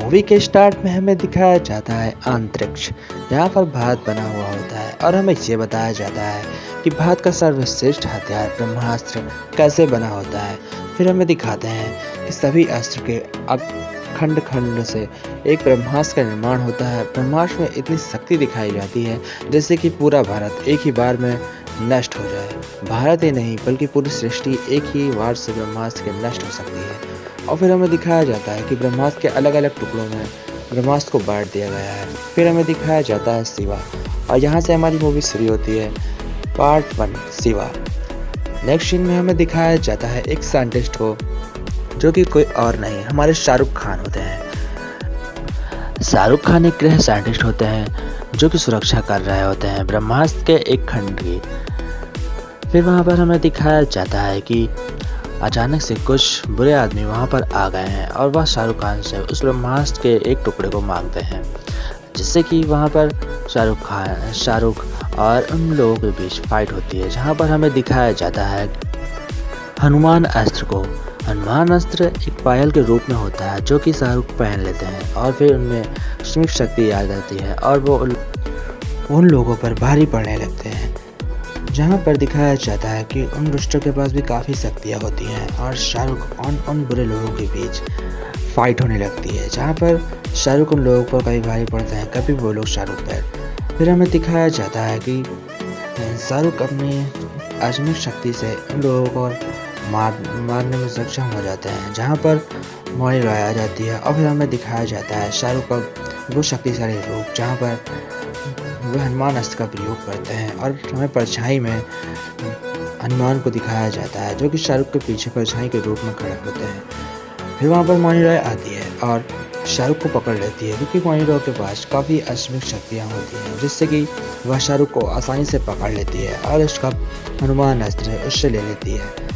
Movie के start में हमें दिखाया जाता है अंतरिक्ष, जहाँ पर भारत बना हुआ होता है और हमें ये बताया जाता है कि भारत का सर्वश्रेष्ठ हथियार ब्रह्मास्त्र कैसे बना होता है। फिर हमें दिखाते हैं कि सभी अस्त्र के खंड खंड से एक ब्रह्मास्त्र का निर्माण होता है। ब्रह्मास्त्र में इतनी शक्ति दिखाई जाती है जैसे कि पूरा भारत एक ही बार में नष्ट हो जाए। भारत ही नहीं बल्कि पूरी सृष्टि एक ही बार से ब्रह्मास्त्र के नष्ट हो सकती है। और फिर हमें दिखाया जाता है कि ब्रह्मास्त्र के अलग अलग टुकड़ों में ब्रह्मास्त्र को बांट दिया गया है। फिर हमें दिखाया जाता है शिवा, और यहाँ से हमारी मूवी शुरू होती है। पार्ट 1 शिवा। नेक्स्ट सीन में हमें दिखाया जाता है एक साइंटिस्ट को, जो कि कोई और नहीं हमारे शाहरुख खान होते हैं। शाहरुख खान एक गृह साइंटिस्ट होते हैं जो कि सुरक्षा कर रहे होते हैं ब्रह्मास्त्र के एक खंड की। फिर वहाँ पर हमें दिखाया जाता है कि अचानक से कुछ बुरे आदमी वहाँ पर आ गए हैं और वह शाहरुख खान से उस ब्रह्मास्त्र के एक टुकड़े को मांगते हैं, जिससे कि वहाँ पर शाहरुख और उन लोगों के बीच फाइट होती है, जहाँ पर हमें दिखाया जाता है हनुमान अस्त्र को। हनुमान अस्त्र एक पायल के रूप में होता है जो कि शाहरुख पहन लेते हैं और फिर उनमें सीमित शक्ति आ जाती है और वो उन लोगों पर भारी पड़ने लगते हैं। जहाँ पर दिखाया जाता है कि उन दुष्टों के पास भी काफ़ी शक्तियाँ होती हैं और शाहरुख उन बुरे लोगों के बीच फाइट होने लगती है, जहाँ पर शाहरुख उन लोगों पर कभी भारी पड़ते हैं, कभी वो लोग शाहरुख पर। फिर हमें दिखाया जाता है कि शाहरुख अपनी असीमित शक्ति से उन लोगों को मारने में सक्षम हो जाते हैं, जहाँ पर मौनी रॉय आ जाती है। और फिर हमें दिखाया जाता है शाहरुख का वो शक्तिशाली रूप, जहाँ पर वह हनुमान अस्त्र का प्रयोग करते हैं और हमें परछाई में हनुमान को दिखाया जाता है, जो कि शाहरुख के पीछे परछाई के रूप में खड़े होते हैं। फिर वहाँ पर मौनी रॉय आती है और शाहरुख को पकड़ लेती है, क्योंकि मौनी रॉय के पास काफ़ी असीमित शक्तियाँ होती हैं, जिससे कि वह शाहरुख को आसानी से पकड़ लेती है और उसका हनुमान अस्त्र उससे ले लेती है।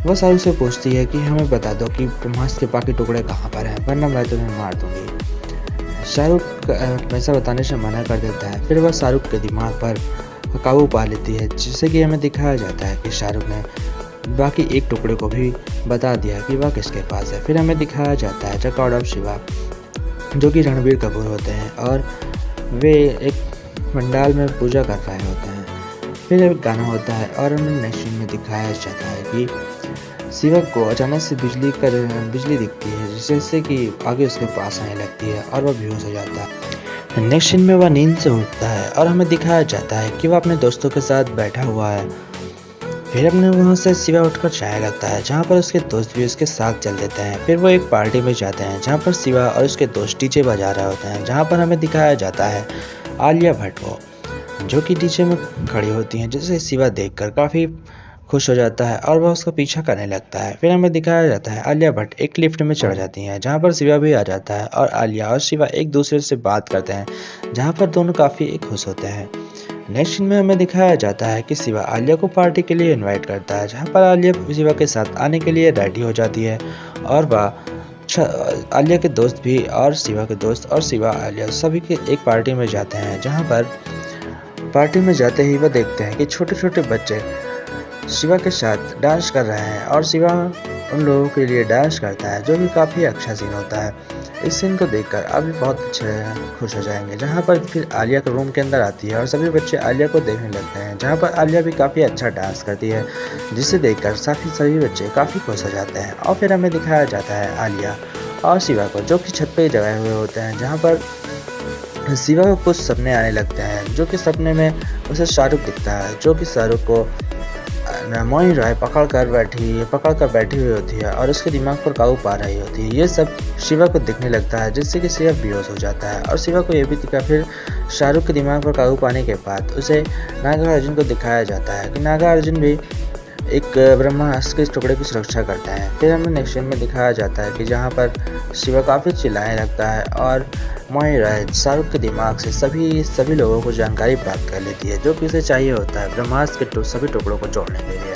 वह शाहरुख से पूछती है कि हमें बता दो कि ब्रह्मास्त्र के बाकी टुकड़े कहाँ पर हैं, वरना मैं तुम्हें मार दूंगी। शाहरुख ऐसा बताने से मना कर देता है। फिर वह शाहरुख के दिमाग पर काबू पा लेती है, जिससे कि हमें दिखाया जाता है कि शाहरुख ने बाकी एक टुकड़े को भी बता दिया कि वह किसके पास है। फिर हमें दिखाया जाता है द गॉड ऑफ शिवा, जो कि रणबीर कपूर होते हैं और वे एक पंडाल में पूजा कर रहे होते हैं। फिर एक गाना होता है और हमें नेक्स्ट सीन में दिखाया जाता है कि शिवा को अचानक से बिजली दिखती है, जिससे कि आगे उसके पास आने लगती है और वह बेहोश हो जाता है। नेक्स्ट सीन में वह नींद से उठता है और हमें दिखाया जाता है कि वह अपने दोस्तों के साथ बैठा हुआ है। फिर अपने वहाँ से शिवा उठकर जाने लगता है, जहाँ पर उसके दोस्त भी उसके साथ चल देते हैं। फिर वो एक पार्टी में जाते हैं, जहाँ पर शिवा और उसके दोस्त डीजे बजा रहे होते हैं, जहाँ पर हमें दिखाया जाता है आलिया भट्ट को, जो कि डीजे में खड़ी होती हैं, जिसे शिवा देखकर काफ़ी खुश हो जाता है और वह उसका पीछा करने लगता है। फिर हमें दिखाया जाता है आलिया भट्ट एक लिफ्ट में चढ़ जाती हैं, जहाँ पर शिवा भी आ जाता है और आलिया और शिवा एक दूसरे से बात करते हैं, जहाँ पर दोनों काफ़ी खुश होते हैं। नेक्स्ट सीन में हमें दिखाया जाता है कि शिवा आलिया को पार्टी के लिए इनवाइट करता है, जहाँ पर आलिया शिवा के साथ आने के लिए रेडी हो जाती है और वह आलिया के दोस्त भी और शिवा के दोस्त और शिवा आलिया सभी के एक पार्टी में जाते हैं, जहाँ पर पार्टी में जाते ही वह देखते हैं कि छोटे छोटे बच्चे शिवा के साथ डांस कर रहे हैं और शिवा उन लोगों के लिए डांस करता है, जो कि काफ़ी अच्छा सीन होता है। इस सीन को देखकर आप भी बहुत अच्छे खुश हो जाएंगे, जहाँ पर फिर आलिया के रूम के अंदर आती है और सभी बच्चे आलिया को देखने लगते हैं, जहाँ पर आलिया भी काफ़ी अच्छा डांस करती है, जिसे देखकर सभी बच्चे काफ़ी खुश हो जाते हैं। और फिर हमें दिखाया जाता है आलिया और शिवा को, जो कि छत पर जगाए हुए होते हैं, जहाँ पर शिवा को कुछ सपने आने लगते हैं, जो कि सपने में उसे शाहरुख दिखता है, जो कि शाहरुख को मौनी रॉय पकड़ कर बैठी हुई होती है और उसके दिमाग पर काबू पा रही होती है। ये सब शिवा को दिखने लगता है, जिससे कि शिवा बेहोश हो जाता है और शिवा को ये भी दिखा। फिर शाहरुख के दिमाग पर काबू पाने के बाद उसे नागार्जुन को दिखाया जाता है कि नागार्जुन भी एक ब्रह्मास्त्र के टुकड़े की सुरक्षा करता है। फिर हमें नेक्स्ट सीन में दिखाया जाता है कि जहाँ पर शिवा काफ़ी चिल्लाने लगता है और मौनी रॉय शाहरुख के दिमाग से सभी लोगों को जानकारी प्राप्त कर लेती है, जो कि उसे चाहिए होता है ब्रह्मास्त्र के सभी टुकड़ों को जोड़ने के लिए।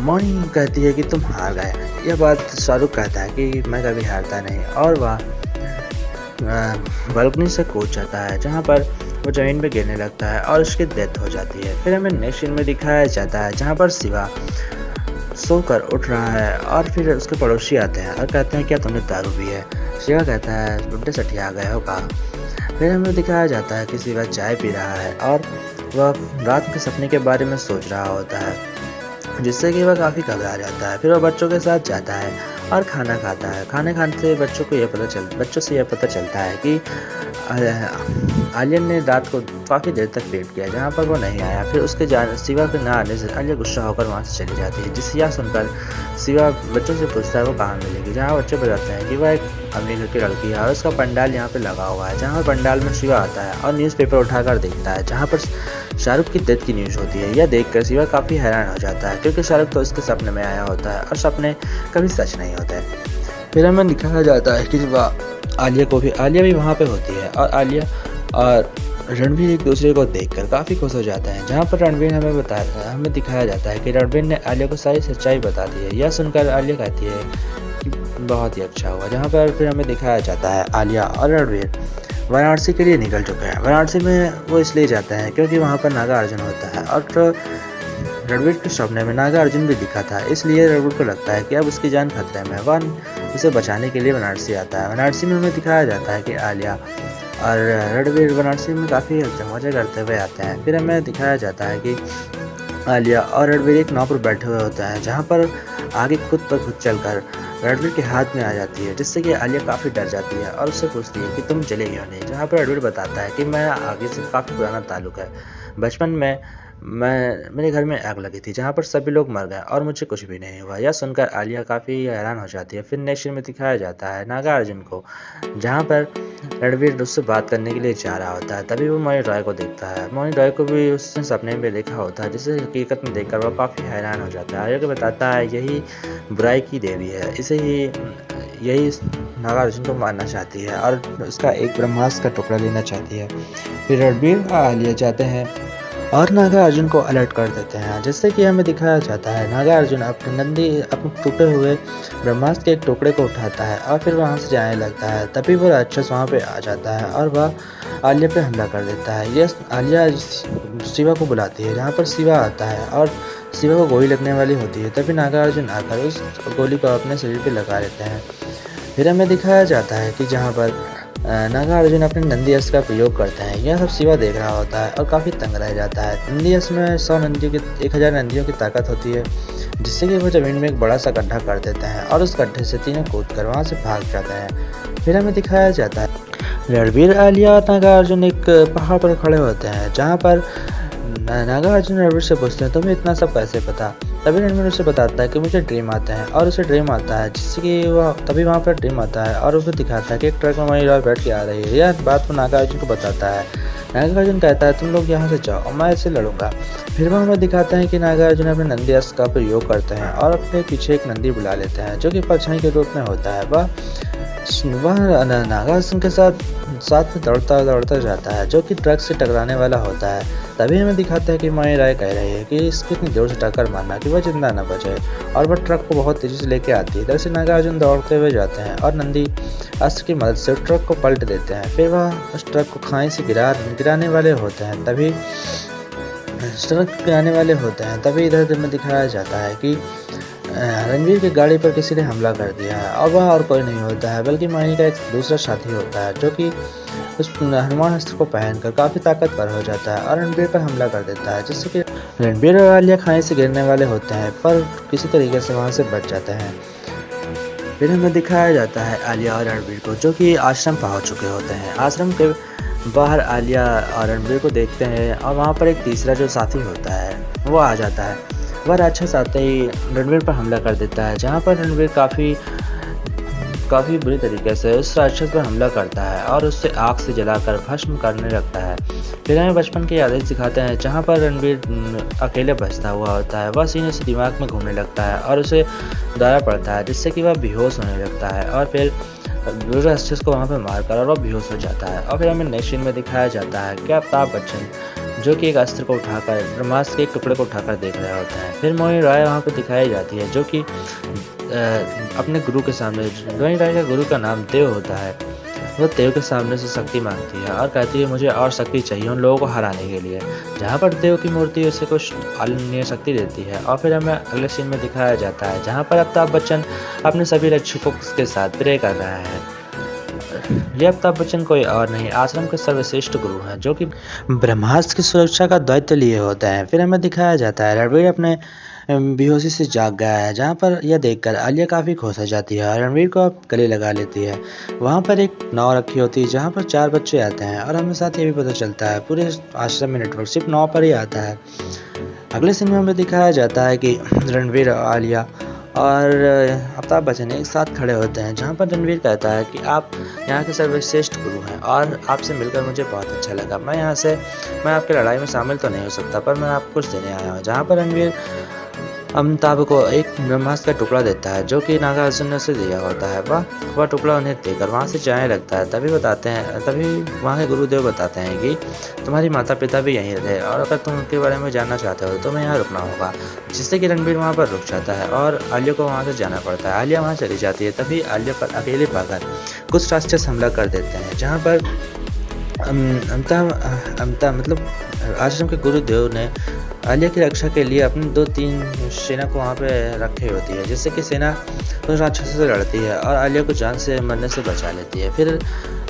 मौनी कहती है कि तुम हार गए। यह बात शाहरुख कहता है कि मैं कभी हारता नहीं, और वह बालकनी से कूद जाता है, जहाँ पर वो जमीन पे गिरने लगता है और उसकी डेथ हो जाती है। फिर हमें नेक्स्ट सीन में दिखाया जाता है जहाँ पर शिवा सोकर उठ रहा है और फिर उसके पड़ोसी आते हैं और कहते हैं क्या तुमने दारू पी है। शिवा कहता है बुड्ढे सठिया गए हो का। फिर हमें दिखाया जाता है कि शिवा चाय पी रहा है और वह रात के सपने के बारे में सोच रहा होता है, जिससे कि वह काफ़ी घबरा जाता है। फिर वह बच्चों के साथ जाता है और खाना खाता है। खाने खाने से बच्चों से यह पता चलता है कि आलिया ने रात को काफ़ी देर तक वेट किया, जहाँ पर वो नहीं आया। फिर उसके शिवा के ना आने से आलिया गुस्सा होकर वहाँ से चली जाती है, जिसे यह सुनकर शिवा बच्चों से पूछता है वो कहाँ मिलेगी, जहाँ बच्चे बताते हैं कि वह एक अमीर घर की लड़की है और उसका पंडाल यहाँ पे लगा हुआ है। जहाँ पंडाल में शिवा आता है और न्यूज़पेपर उठाकर देखता है, जहाँ पर शाहरुख की डेथ की न्यूज़ होती है। यह देखकर शिवा काफ़ी हैरान हो जाता है, क्योंकि शाहरुख तो उसके सपने में आया होता है और सपने कभी सच नहीं होते। फिर हमें दिखाया जाता है कि आलिया भी वहाँ पे होती है और आलिया और रणवीर एक दूसरे को देखकर काफ़ी खुश हो जाते हैं। जहाँ पर रणवीर हमें दिखाया जाता है कि रणवीर ने आलिया को सारी सच्चाई बता दी है। यह सुनकर आलिया कहती है कि बहुत ही अच्छा हुआ। जहाँ पर फिर हमें दिखाया जाता है आलिया और रणवीर वाराणसी के लिए निकल चुके हैं। वाराणसी में वो इसलिए जाते हैं क्योंकि वहाँ पर नागा अर्जुन होता है और रणवीर के सपने में नागा अर्जुन भी दिखा था, इसलिए रणवीर को लगता है कि अब उसकी जान खतरे में है। वह उसे बचाने के लिए वाराणसी आता है। वाराणसी में हमें दिखाया जाता है कि आलिया और रणवीर वाराणसी में काफ़ी मजे करते हुए आते हैं। फिर हमें दिखाया जाता है कि आलिया और रणवीर एक नाव पर बैठे हुए होते हैं, जहाँ पर आगे खुद पर खुद चलकर रणवीर के हाथ में आ जाती है, जिससे कि आलिया काफ़ी डर जाती है और उससे पूछती है कि तुम चले क्यों नहीं। जहाँ पर रणवीर बताता है कि मैं आगे से काफ़ी पुराना ताल्लुक है। बचपन में मेरे घर में आग लगी थी, जहाँ पर सभी लोग मर गए और मुझे कुछ भी नहीं हुआ। यह सुनकर आलिया काफ़ी हैरान हो जाती है। फिर नेक्स्ट सीन में दिखाया जाता है नागा अर्जुन को, जहाँ पर रणवीर उससे बात करने के लिए जा रहा होता है। तभी वो मोनी रॉय को देखता है। मोनी रॉय को भी उसने सपने में देखा होता है, जिसे हकीकत में देखकर वह काफ़ी हैरान हो जाता है। आलिया को बताता है यही बुराई की देवी है, यही नागा अर्जुन को मारना चाहती है और उसका एक ब्रह्मास्त्र का टुकड़ा लेना चाहती है। फिर रणवीर और आलिया जाते हैं और नागा अर्जुन को अलर्ट कर देते हैं, जिससे कि हमें दिखाया जाता है नागा अर्जुन अपने टूटे हुए ब्रह्मास्त्र के एक टुकड़े को उठाता है और फिर वहां से जाने लगता है। तभी वो राक्षस वहां पे आ जाता है और वह आलिया पे हमला कर देता है। यह आलिया शिवा को बुलाती है, जहाँ पर शिवा आता है और शिवा को गोली लगने वाली होती है। तभी नागा अर्जुन आकर उस गोली को अपने शरीर पर लगा लेते हैं। फिर हमें दिखाया जाता है कि जहाँ पर नागा अर्जुन अपने नंदी अस्त्र का प्रयोग करते हैं। यह सब शिवा देख रहा होता है और काफ़ी तंग रह जाता है। नंदी अस्त्र में 1000 नंदियों की ताकत होती है, जिससे कि वो ज़मीन में एक बड़ा सा गड्ढा कर देते हैं और उस गड्ढे से तीनों कूद कर वहाँ से भाग जाते हैं। फिर हमें दिखाया जाता है रणवीर, आलिया और नागा अर्जुन एक पहाड़ पर खड़े होते हैं, जहाँ पर नागा अर्जुन रणवीर से पूछते हैं तुम्हें इतना सब कैसे पता। तभी रणवीर उसे बताता है कि मुझे ड्रीम आते हैं और उसे ड्रीम आता है, जिससे कि वह तभी वहाँ पर ड्रीम आता है और उसे दिखाता है कि एक ट्रक में मोनी रॉय बैठ के आ रही है। यह बात वो नागा अर्जुन को बताता है। नागा अर्जुन कहता है तुम लोग यहाँ से जाओ और मैं इससे लड़ूंगा। फिर वह हमें दिखाते हैं कि नागा अर्जुन अपने नंदी अस्त्र का प्रयोग करते हैं और अपने पीछे एक नंदी बुला लेते हैं, जो कि परछाई के रूप में होता है। वह नागा अर्जुन के साथ में दौड़ता जाता है, जो कि ट्रक से टकराने वाला होता है। तभी हमें दिखाता है कि मोनी रॉय कह रही है कि इसको इतनी जोर से टक्कर मारना कि वह जिंदा न बचे, और वह ट्रक को बहुत तेजी से लेके आती है। इधर से नागा अर्जुन दौड़ते हुए जाते हैं और नंदी अस्त्र की मदद से ट्रक को पलट देते हैं। फिर वह उस ट्रक को खाई से गिराने वाले होते हैं। तभी इधर हमें दिखाया जाता है कि रणवीर की गाड़ी पर किसी ने हमला कर दिया है और वह और कोई नहीं होता है बल्कि मोनी का एक दूसरा साथी होता है, जो कि उस हनुमान अस्त्र को पहनकर काफ़ी ताकतवर हो जाता है और रणवीर पर हमला कर देता है, जिससे कि रणवीर और आलिया खाई से गिरने वाले होते हैं पर किसी तरीके से वहाँ से बच जाते हैं। फिर हमें दिखाया जाता है आलिया और रणवीर को, जो कि आश्रम पहुँच चुके होते हैं। आश्रम के बाहर आलिया और रणवीर को देखते हैं और वहाँ पर एक तीसरा जो साथी होता है वो आ जाता है। वह राक्षस आते ही रणवीर पर हमला कर देता है, जहाँ पर रणवीर काफ़ी बुरी तरीके से उस राक्षस पर हमला करता है और उससे आग से जलाकर भस्म करने लगता है। फिर हमें बचपन की यादें दिखाते हैं, जहाँ पर रणवीर अकेले बचता हुआ होता है। वह सीने से दिमाग में घूमने लगता है और उसे दौरा पड़ता है, जिससे कि वह बेहोश होने लगता है और फिर राक्षस को वहाँ पर मारकर और वह बेहोश हो जाता है। और फिर हमें नेक्स्ट सीन में दिखाया जाता है कि अमिताभ बच्चन, जो कि एक अस्त्र को उठाकर ब्रह्मास्त्र के एक टुकड़े को उठाकर देख रहे होते हैं। फिर मोनी रॉय वहाँ पर दिखाई जाती है, जो कि अपने गुरु के सामने, मोनी रॉय का गुरु का नाम देव होता है। वह देव के सामने से शक्ति मांगती है और कहती है मुझे और शक्ति चाहिए उन लोगों को हराने के लिए, जहाँ पर देव की मूर्ति उसे कुछ अन्य शक्ति देती है। और फिर हमें अगले सीन में दिखाया जाता है, जहाँ पर अमिताभ बच्चन अपने सभी रक्षकों के साथ प्रे कर रहे हैं। ये अमिताभ बच्चन कोई और नहीं, आश्रम के सर्वश्रेष्ठ गुरु हैं, जो कि ब्रह्मास्त्र की सुरक्षा का दायित्व लिए होते हैं। फिर हमें दिखाया जाता है रणवीर अपने बेहोशी से जाग गया है, जहाँ पर यह देखकर आलिया काफ़ी खुश हो जाती है और रणवीर को गले लगा लेती है। वहाँ पर एक नाव रखी होती है जहाँ पर 4 बच्चे आते हैं और हमें साथ ये भी पता चलता है पूरे आश्रम में नेटवर्क सिर्फ नाव पर ही आता है। अगले सीन में हमें दिखाया जाता है कि रणवीर, आलिया और अमिताभ बच्चन एक साथ खड़े होते हैं, जहाँ पर रणवीर कहता है कि आप यहाँ के सर्वश्रेष्ठ गुरु हैं और आपसे मिलकर मुझे बहुत अच्छा लगा। मैं आपकी लड़ाई में शामिल तो नहीं हो सकता, पर मैं आपको कुछ देने आया हूँ। जहाँ पर रणवीर अमिताभ को एक ब्रह्मास्त्र का टुकड़ा देता है, जो कि नागार्जुन ने उसे दिया होता है। वह टुकड़ा उन्हें देकर वहाँ से जाने लगता है। तभी वहाँ के गुरुदेव बताते हैं कि तुम्हारी माता पिता भी यहीं थे और अगर तुम उनके बारे में जानना चाहते हो तो तुम्हें यहाँ रुकना होगा। जिससे कि रणवीर वहाँ पर रुक जाता है और आलिया को वहाँ से जाना पड़ता है। आलिया वहाँ चली जाती है। तभी आलिया पर अकेले पाकर कुछ राक्षस हमला कर देते हैं, जहाँ पर अमिताभ मतलब आश्रम के गुरुदेव ने आलिया की रक्षा के लिए अपनी 2-3 सेना को वहाँ पे रखी होती है, जिससे कि सेना उन राक्षसों से लड़ती है और आलिया को जान से मरने से बचा लेती है। फिर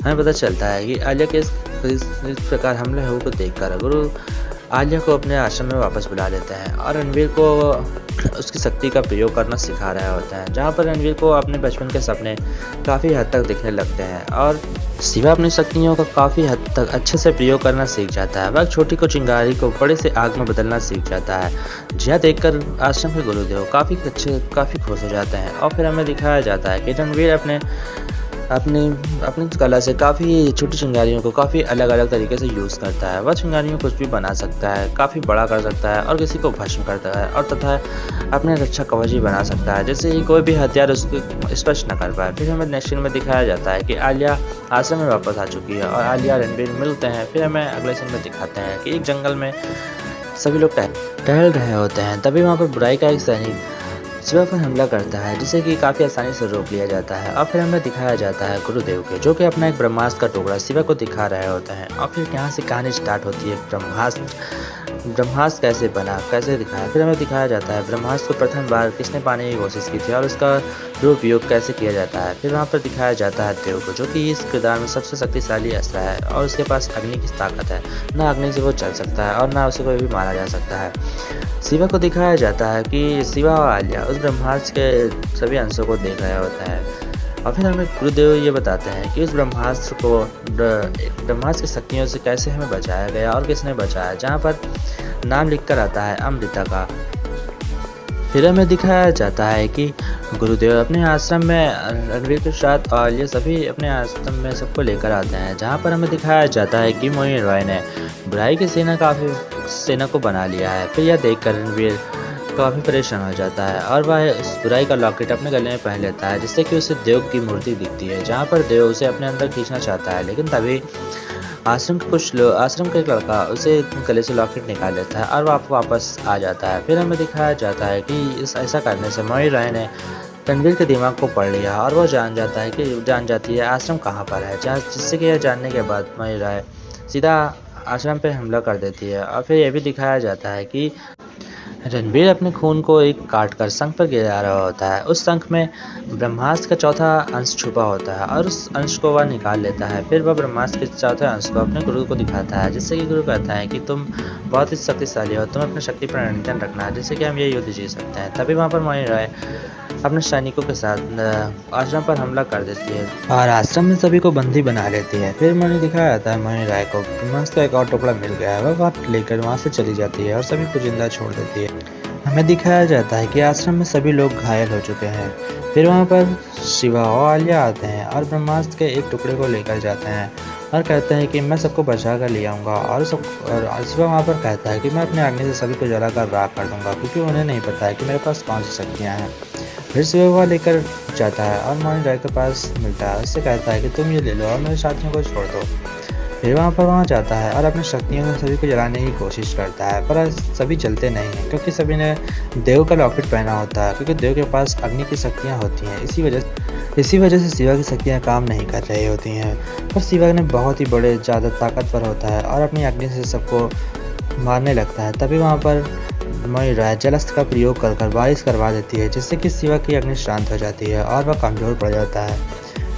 हमें पता चलता है कि आलिया के इस प्रकार हमले हुए को देखकर गुरु आलिया को अपने आश्रम में वापस बुला लेते हैं और रणवीर को उसकी शक्ति का प्रयोग करना सिखा रहे होते हैं, जहाँ पर रणवीर को अपने बचपन के सपने काफ़ी हद तक दिखने लगते हैं और शिवा अपनी शक्तियों का काफ़ी हद तक अच्छे से प्रयोग करना सीख जाता है। वह छोटी को चिंगारी को बड़े से आग में बदलना सीख जाता है। यह देखकर आश्रम के गुरुदेव काफ़ी खुश हो जाते हैं और फिर हमें दिखाया जाता है कि रणवीर अपनी कला से काफ़ी छोटी चिंगारियों को काफ़ी अलग अलग तरीके से यूज़ करता है। वह चिंगारियों को कुछ भी बना सकता है, काफ़ी बड़ा कर सकता है और किसी को भस्म करता है और तथा अपने रक्षा कवच भी बना सकता है, जिससे कोई भी हथियार उसको स्पर्श न कर पाए। फिर हमें नेक्स्ट सीन में दिखाया जाता है कि आलिया आश्रम में वापस आ चुकी है और आलिया रणवीर मिलते हैं। फिर हमें अगले सीन में दिखाते हैं कि एक जंगल में सभी लोग टहल रहे होते हैं। तभी वहाँ पर बुराई का एक सैनिक शिवा पर हमला करता है, जिसे कि काफ़ी आसानी से रोक लिया जाता है और फिर हमें दिखाया जाता है गुरुदेव के, जो कि अपना एक ब्रह्मास्त्र का टुकड़ा शिवा को दिखा रहे होते हैं। और फिर यहाँ से कहानी स्टार्ट होती है। ब्रह्मास्त्र कैसे बना, कैसे दिखाया। फिर हमें दिखाया जाता है ब्रह्मास्त्र को प्रथम बार किसने पाने की कोशिश की थी और उसका दुरुपयोग कैसे किया जाता है। फिर वहाँ पर दिखाया जाता है देव को, जो कि इस किरदार में सबसे शक्तिशाली अस्त्र है और उसके पास अग्नि की ताकत है। ना अग्नि से वो चल सकता है और ना उसे कोई भी मारा जा सकता है। शिवा को दिखाया जाता है कि शिवा और आलिया उस ब्रह्मास्त्र के सभी अंशों को देख रहे होता है और फिर हमें गुरुदेव ये बताते हैं कि उस ब्रह्मास्त्र की शक्तियों से कैसे हमें बचाया गया और किसने बचाया, जहाँ पर नाम लिखकर आता है अमृता का। फिर हमें दिखाया जाता है कि गुरुदेव अपने आश्रम में रणवीर के साथ और ये सभी अपने आश्रम में सबको लेकर आते हैं, जहाँ पर हमें दिखाया जाता है कि मोहिनी रॉय ने बुराई की सेना को बना लिया है। फिर यह देखकर रणवीर काफ़ी परेशान हो जाता है और वह उस बुराई का लॉकेट अपने गले में पहन लेता है, जिससे कि उसे देव की मूर्ति दिखती है, जहाँ पर देव उसे अपने अंदर खींचना चाहता है। लेकिन तभी आश्रम का एक लड़का उसे गले से लॉकेट निकाल लेता है और वापस आ जाता है। फिर हमें दिखाया जाता है कि ऐसा करने से मोहिनी रॉय ने रणवीर के दिमाग को पढ़ लिया और वह जान जाती है आश्रम कहाँ पर है, जिससे कि यह जानने के बाद मोहिनी रॉय सीधा आश्रम पर हमला कर देती है। और फिर यह भी दिखाया जाता है कि रणवीर अपने खून को एक काट कर शंख पर गिरा रहा होता है। उस शंख में ब्रह्मास्त्र का चौथा अंश छुपा होता है और उस अंश को वह निकाल लेता है। फिर वह ब्रह्मास्त्र के चौथे अंश को अपने गुरु को दिखाता है, जिससे कि गुरु कहता है कि तुम बहुत ही शक्तिशाली हो, तुम अपनी शक्ति पर नियंत्रण रखना है, जिससे कि हम ये युद्ध जीत सकते हैं। तभी वहाँ पर मोहिनी रॉय अपने सैनिकों के साथ आश्रम पर हमला कर देती है और आश्रम में सभी को बंदी बना लेती है। फिर मैंने दिखाया जाता है मोहिनी रॉय को ब्रह्मास्त्र का एक और टुकड़ा मिल गया है। वह बात लेकर वहाँ से चली जाती है और सभी को जिंदा छोड़ देती है। हमें दिखाया जाता है कि आश्रम में सभी लोग घायल हो चुके हैं। फिर वहाँ पर शिवा और आलिया आते हैं और ब्रह्मास्त्र के एक टुकड़े को लेकर जाते हैं और कहते हैं कि मैं सबको बचा कर ले आऊँगा और शिवा वहाँ पर कहता है कि मैं अपने अग्नि से सभी को जलाकर राख कर दूँगा, क्योंकि उन्हें नहीं पता है कि मेरे पास कौन सी शक्तियाँ हैं। फिर शिवा वह लेकर जाता है और मोहिनी रॉय के पास मिलता है। उससे कहता है कि तुम ये ले लो और मेरे साथियों को छोड़ दो। फिर वहाँ जाता है और अपनी शक्तियों से सभी को जलाने की कोशिश करता है, पर सभी जलते नहीं हैं, क्योंकि सभी ने देव का लॉकेट पहना होता है, क्योंकि देव के पास अग्नि की शक्तियाँ होती हैं। इसी वजह से शिवा की शक्तियाँ काम नहीं कर रही होती हैं। पर शिवा ने बहुत ही ज़्यादा ताकतवर होता है और अपनी अग्नि से सबको मारने लगता है। तभी वहाँ पर मोहिनी रॉय जलास्त्र का प्रयोग कर बारिश करवा देती है, जिससे कि शिवा की अग्नि शांत हो जाती है और वह कमज़ोर पड़ जाता है।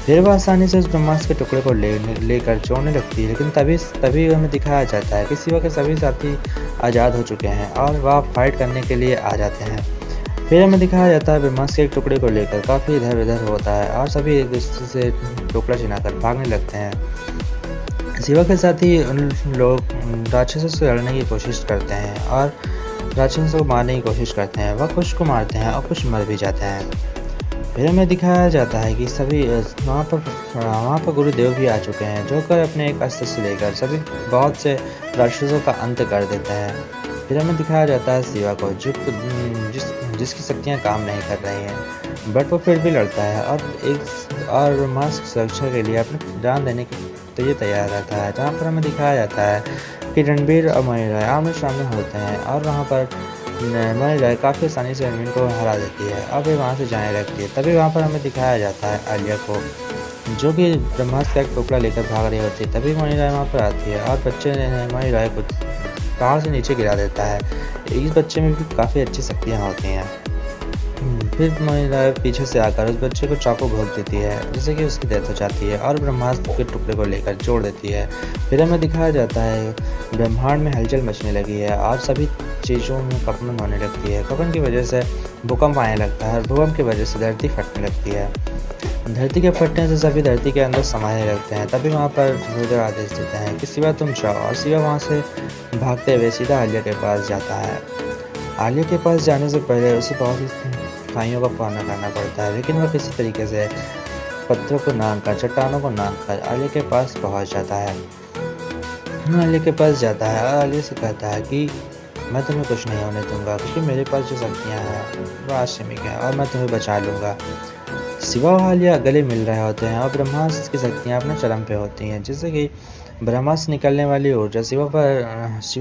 फिर वह आसानी से उस ब्रह्मास्त्र के टुकड़े को लेकर छोड़ने लगती है, लेकिन तभी तभी हमें दिखाया जाता है कि शिवा के सभी साथी आज़ाद हो चुके हैं और वह फाइट करने के लिए आ जाते हैं। फिर हमें दिखाया जाता है ब्रह्मास्त्र के एक टुकड़े को लेकर काफ़ी इधर-उधर होता है और सभी एक दूसरे से टुकड़ा छिनाकर भागने लगते हैं। शिवा के साथी उन लोग राक्षसों से लड़ने की कोशिश करते हैं और राक्षसों को मारने की कोशिश करते हैं। वह कुछ को मारते हैं और कुछ मर भी जाते हैं। फिर हमें दिखाया जाता है कि सभी वहाँ पर गुरुदेव भी आ चुके हैं, जो कर अपने एक अस्त्र से लेकर सभी बहुत से राक्षसों का अंत कर देते हैं। फिर हमें दिखाया जाता है शिवा को जिसकी शक्तियाँ काम नहीं कर रही हैं, बट वो फिर भी लड़ता है और ब्रह्मास्त्र की सुरक्षा के लिए अपनी जान देने के लिए तैयार रहता है। जहाँ पर हमें दिखाया जाता है कि रणबीर और मणिराय आमने-सामने होते हैं और वहाँ पर मणिराय काफ़ी आसानी से रणबीर को हरा देती है और फिर वहाँ से जाने लगती है। तभी वहाँ पर हमें दिखाया जाता है आलिया को, जो कि ब्रह्मास्त्र का एक टुकड़ा लेकर भाग रही होती है। तभी मणिराय वहाँ पर आती है और बच्चे ने मणिराय को पहाड़ से नीचे गिरा देता है। इस बच्चे में भी काफ़ी अच्छी शक्तियाँ होती हैं। फिर मणिराय पीछे से आकर उस बच्चे को चाकू घोंप देती है, जिससे कि उसकी डेथ हो जाती है और ब्रह्मास्त्र के टुकड़े को लेकर जोड़ देती है। फिर हमें दिखाया जाता है ब्रह्मांड में हलचल मचने लगी है और सभी चीज़ों में कंपन होने लगती है। कंपन की वजह से भूकंप आने लगता है और भूकंप की वजह से धरती फटने लगती है। धरती के फटने से सभी धरती के अंदर समाने लगते हैं। तभी वहाँ पर गुरुदेव आदेश देते हैं कि शिवा तुम जाओ, और शिवा वहाँ से भागते हुए सीधा आलिया के पास जाता है। आलिया के पास जाने से पहले उसे बहुत ही खाइयों का सामना करना पड़ता है, लेकिन वह किसी तरीके से पत्थरों को लांघकर चट्टानों को लांघकर आलिया के पास पहुँच जाता है। आलिया के पास जाता है और आलिया से कहता है कि मैं तुम्हें कुछ नहीं होने दूंगा, क्योंकि मेरे पास जो शक्तियाँ हैं वह असीमित हैं और मैं तुम्हें बचा लूँगा। शिवा और आलिया गले मिल रहे होते हैं और ब्रह्मास्त्र की शक्तियाँ अपने चरम पे होती हैं, जिससे कि ब्रह्मास्त्र निकलने वाली ऊर्जा शिवा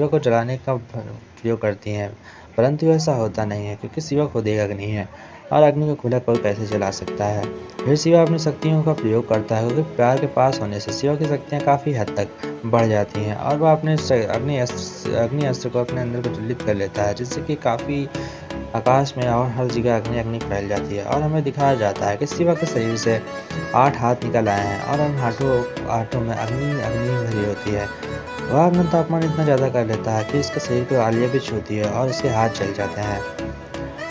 को जलाने का प्रयोग करती हैं। परंतु ऐसा होता नहीं है, क्योंकि शिवा खुद एक अग्नि है और अग्नि को खुला कोई कैसे जला सकता है। फिर शिवा अपनी शक्तियों का प्रयोग करता है, क्योंकि प्यार के पास होने से शिवा की शक्तियाँ काफ़ी हद तक बढ़ जाती हैं और वह अपने अग्नि अस्त्र को अपने अंदर प्रज्वलित कर लेता है, जिससे कि काफ़ी आकाश में और हर जगह अग्नि फैल जाती है। और हमें दिखाया जाता है कि शिवा के शरीर से 8 हाथ निकल आए हैं और उन हाथों में अग्नि भरी होती है। वह अपना तापमान इतना ज़्यादा कर लेता है कि उसके शरीर को आलिया भी छूती है और उसके हाथ जल जाते हैं।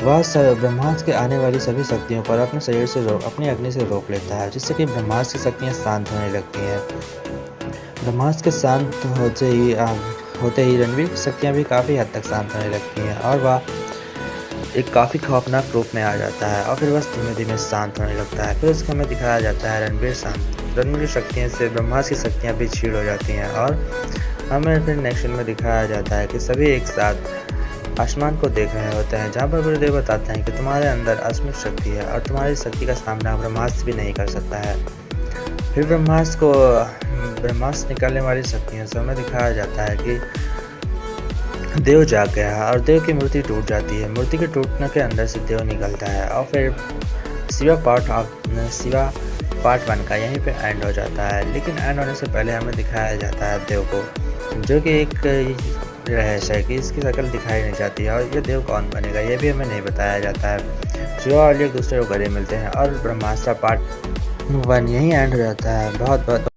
वह ब्रह्मास्त्र के आने वाली सभी शक्तियों पर अपने शरीर से अपनी अग्नि से रोक लेता है, जिससे कि ब्रह्मास्त्र की शक्तियाँ शांत होने लगती हैं। ब्रह्मास्त्र के शांत होते ही रणवीर की शक्तियाँ भी काफ़ी हद तक शांत होने लगती हैं और वह एक काफ़ी खौफनाक रूप में आ जाता है और फिर बस धीमे धीमे शांत होने लगता है। फिर उसको हमें दिखाया जाता है रणवीर की शक्तियों से ब्रह्मास्त्र की शक्तियाँ भी छीड़ हो जाती हैं और हमें फिर नेक्स्ट में दिखाया जाता है कि सभी एक साथ आसमान को देख रहे होते हैं, जहाँ पर गुरुदेव बताते हैं कि तुम्हारे अंदर असीमित शक्ति है और तुम्हारी शक्ति का सामना ब्रह्मास्त्र भी नहीं कर सकता है। फिर ब्रह्मास्त्र निकालने वाली शक्तियों से हमें दिखाया जाता है कि देव जाग गया है और देव की मूर्ति टूट जाती है। मूर्ति के टूटने के अंदर से देव निकलता है और फिर शिवा पार्ट 1 का यहीं पे एंड हो जाता है। लेकिन एंड होने से पहले हमें दिखाया जाता है देव को, जो कि एक रहस्य है कि इसकी शक्ल दिखाई नहीं जाती है और ये देव कौन बनेगा ये भी हमें नहीं बताया जाता है। शिवा और एक दूसरे को गले मिलते हैं और ब्रह्मास्त्र पार्ट 1 यहीं एंड हो जाता है। बहुत बहुत